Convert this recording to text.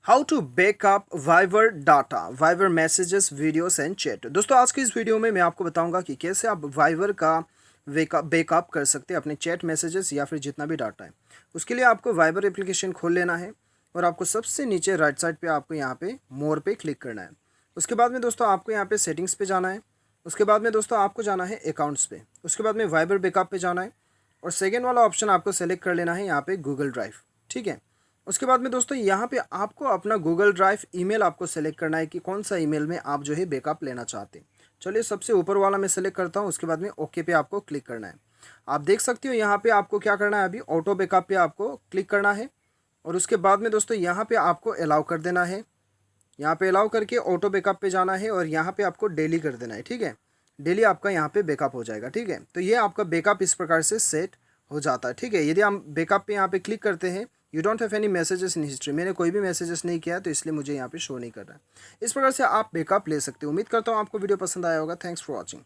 How to backup Viber data, Viber messages, videos and chat. दोस्तों आज की इस वीडियो में मैं आपको बताऊंगा कि कैसे आप वाइवर का बैकअप कर सकते हैं अपने चैट मैसेजेस या फिर जितना भी डाटा है। उसके लिए आपको वाइवर एप्लीकेशन खोल लेना है और आपको सबसे नीचे राइट साइड पे आपको यहाँ पे मोर पे क्लिक करना है। उसके बाद में दोस्तों आपको यहाँ पे सेटिंग्स पे जाना है। उसके बाद में दोस्तों आपको जाना है अकाउंट्स पे। उसके बाद में वाइवर बैकअप पे जाना है और सेकेंड वाला ऑप्शन आपको सेलेक्ट कर लेना है यहाँ पे गूगल ड्राइव। ठीक है। उसके बाद में दोस्तों यहाँ पे आपको अपना गूगल ड्राइव ईमेल आपको सेलेक्ट करना है कि कौन सा ईमेल में आप जो है बैकअप लेना चाहते हैं। चलिए सबसे ऊपर वाला मैं सेलेक्ट करता हूँ। उसके बाद में ओके पे आपको क्लिक करना है। आप देख सकते हो यहाँ पे आपको क्या करना है, अभी ऑटो बैकअप पे आपको क्लिक करना है और उसके बाद में दोस्तों यहाँ पे आपको अलाउ कर देना है। यहाँ पे अलाउ करके ऑटो बैकअप पे जाना है और यहाँ पे आपको डेली कर देना है। ठीक है, डेली आपका यहाँ पे बैकअप हो जाएगा। ठीक है, तो ये आपका बैकअप इस प्रकार से सेट हो जाता है। ठीक है, यदि हम बैकअप पे यहाँ पे क्लिक करते हैं, you don't have any messages in history, मैंने कोई भी मैसेजेस नहीं किया तो इसलिए मुझे यहाँ पे शो नहीं कर रहा है। इस प्रकार से आप बैकअप ले सकते हो। उम्मीद करता हूँ आपको वीडियो पसंद आया होगा। Thanks for watching.